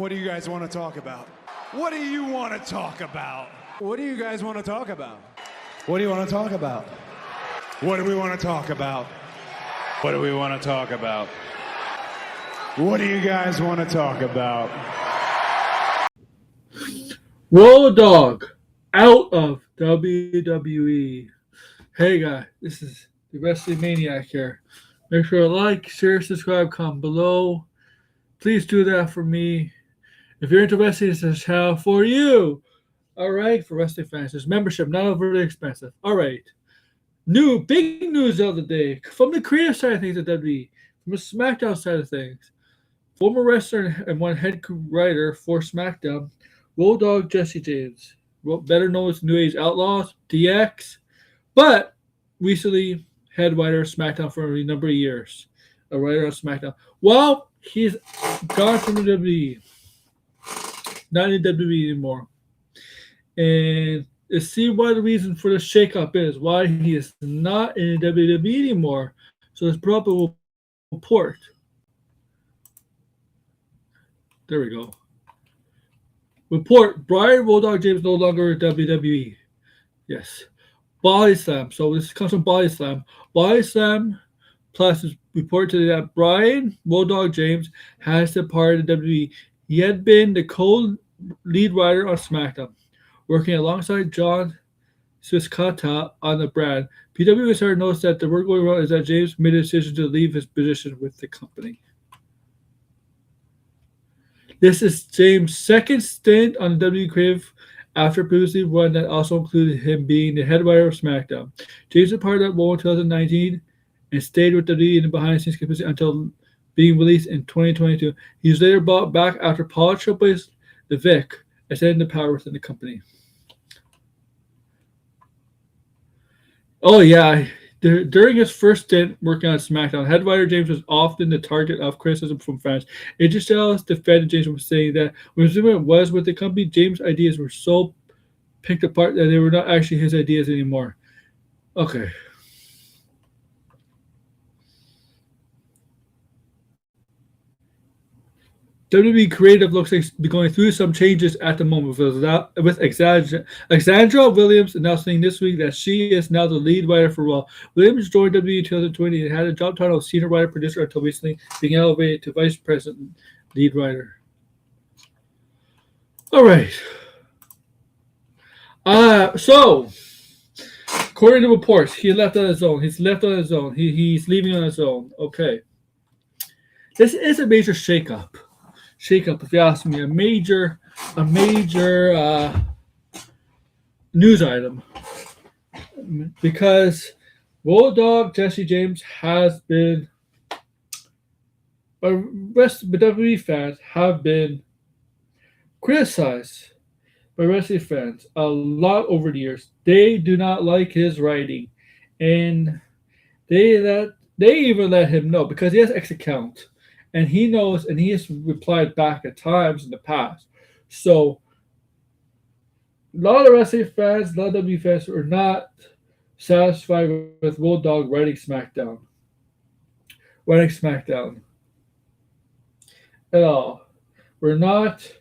What do you guys want to talk about? What do you want to talk about? What do you guys want to talk about? What do you want to talk about? What do we want to talk about? What do we want to talk about? What do you guys want to talk about? Dogg out of WWE. Hey guys, this is the Wrestling Maniac here. Make sure to like, share, subscribe, comment below. Please do that for me. If you're into wrestling, it's a channel for you. All right, for wrestling fans, there's membership, not overly expensive. All right. Big news of the day from the creative side of things at WWE, from the SmackDown side of things. Former wrestler and one head writer for SmackDown, Dogg Jesse James, better known as New Age Outlaws, DX, but recently head writer of SmackDown for a number of years. A writer on SmackDown. Well, he's gone from the WWE. Not in WWE anymore. And to see why the reason for the shakeup is, why he is not in WWE anymore. So let's brought up a report. There we go. Report, Brian Dogg James no longer at WWE. Yes. Body Slam. So this comes from Body Slam. Body Slam Plus is reported today that Brian Dogg James has departed WWE. He had been the co-lead writer on SmackDown, working alongside John Swiscata on the brand. PW Insider notes that the word going around is that James made a decision to leave his position with the company. This is James' second stint on the WWE Creative after previously one that also included him being the head writer of SmackDown. James departed at Raw in 2019 and stayed with WWE in the behind-the-scenes capacity until being released in 2022. He was later brought back after Paul showcased the Vic ascended the power within the company. Oh yeah, during his first stint working on SmackDown, head writer James was often the target of criticism from fans. AJ Styles defended James from saying that when Zimmer was with the company, James' ideas were so picked apart that they were not actually his ideas anymore. Okay. WWE Creative looks like be going through some changes at the moment with Alexandra Williams announcing this week that she is now the lead writer for Raw. Williams joined WWE in 2020 and had a job title of senior writer producer until recently being elevated to vice president lead writer. All right. So according to reports, he left on his own. He's leaving on his own. Okay. This is a major shakeup, if you ask me, a major news item, because Dogg Jesse James has been, WWE fans have been criticized by wrestling fans a lot over the years. They do not like his writing, and they even let him know because he has X account. And he knows, and he has replied back at times in the past. So, a lot of wrestling fans, a lot of WWE fans are not satisfied with Dogg writing SmackDown. At all. We're not.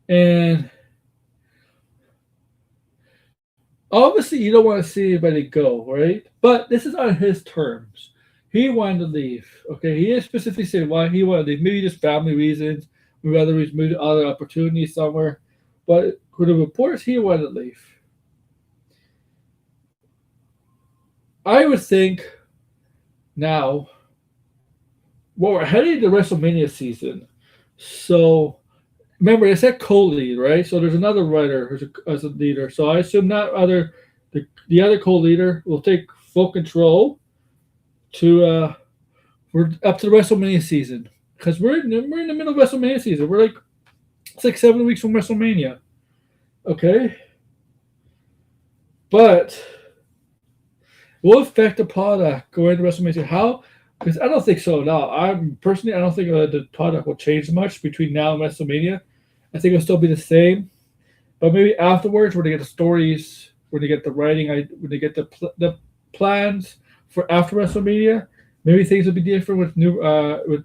And obviously, you don't want to see anybody go, right? But this is on his terms. He wanted to leave. Okay, he didn't specifically say why he wanted to leave. Maybe just family reasons. Maybe other reasons, maybe other opportunities somewhere. But for the reports, he wanted to leave. I would think now, well, we're heading to WrestleMania season. So remember, it's that co-lead, right? So there's another writer who's as a leader. So I assume the other co-leader will take full control to we're up to the WrestleMania season, because we're in the middle of WrestleMania season. It's like 7 weeks from WrestleMania. Okay, but will affect the product going into WrestleMania. How? Because I don't think so now. I don't think the product will change much between now and WrestleMania. I think it'll still be the same, but maybe afterwards, when they get the stories, when they get the writing, when they get the plans for after WrestleMania, maybe things will be different with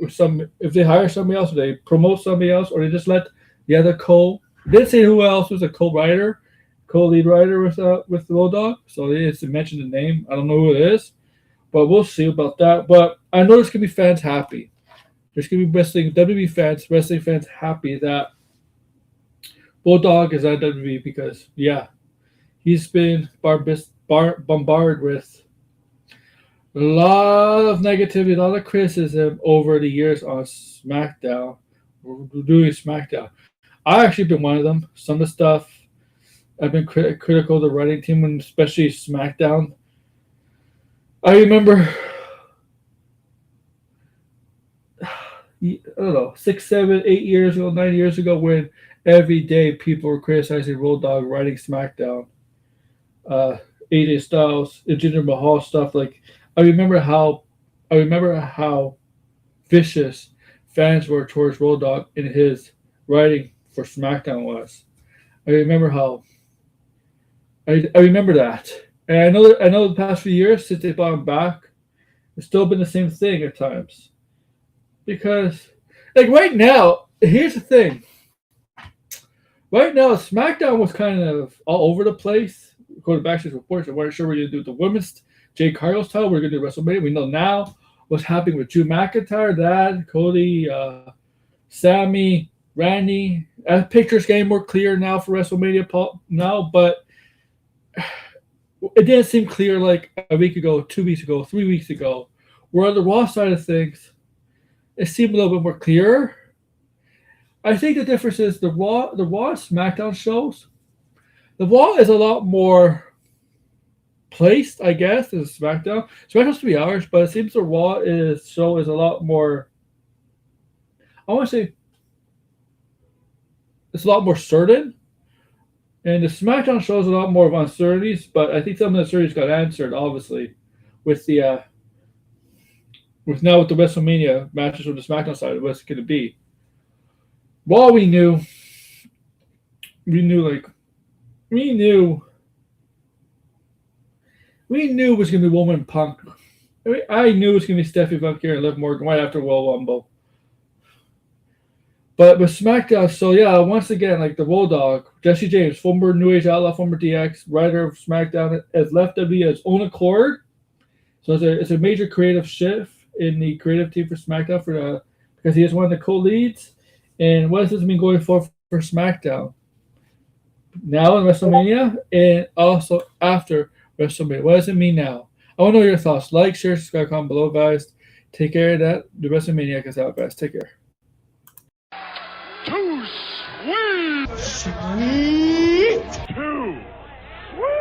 if they hire somebody else, or they promote somebody else, or they just let the other didn't say who else was a co-lead writer with the Road Dogg, so they just mentioned the name. I don't know who it is, but we'll see about that. But I know there's gonna be fans happy. There's gonna be wrestling fans happy that Bulldog is at WWE because he's been bombarded with a lot of negativity, a lot of criticism over the years on SmackDown, doing SmackDown. I've actually been one of them. Some of the stuff I've been critical of the writing team, and especially SmackDown. I remember, I don't know, 6, 7, 8 years ago, 9 years ago, when every day people were criticizing Road Dogg writing SmackDown. AJ Styles, the Jinder Mahal stuff. Like, I remember how vicious fans were towards Road Dogg in his writing for SmackDown was. I remember that. And I know the past few years since they brought him back, it's still been the same thing at times. Because, like, right now, here's the thing. Right now, SmackDown was kind of all over the place. According to Backstage Reports, we weren't sure what we were going to do with the women's Jade Cargill's title. We're going to do WrestleMania. We know now what's happening with Drew McIntyre, Cody, Sammy, Randy. Picture's getting more clear now for WrestleMania now, but it didn't seem clear like a week ago, 2 weeks ago, 3 weeks ago. Where on the Raw side of things, it seemed a little bit more clear. I think the difference is the Raw and SmackDown shows. The Raw is a lot more placed, I guess, than SmackDown. SmackDown's 3 hours, but it seems the Raw show is a lot more. I want to say it's a lot more certain, and the SmackDown show is a lot more of uncertainties. But I think some of the uncertainties got answered, obviously, with the with the WrestleMania matches from the SmackDown side. What's it going to be? Well, we knew it was going to be Woman Punk. I knew it was going to be Stephanie Vaquer and Liv Morgan right after Royal Rumble. But with SmackDown, so yeah, once again, like the Road Dogg, Jesse James, former New Age Outlaw, former DX, writer of SmackDown, has left WWE on his own accord. So it's a major creative shift in the creative team for SmackDown because he is one of the co-leads. And what does this mean going forward for SmackDown? Now in WrestleMania and also after WrestleMania. What does it mean now? I want to know your thoughts. Like, share, subscribe, comment below, guys. Take care of that. The WrestleMania is out, guys. Take care. Too sweet. Sweet. Too sweet.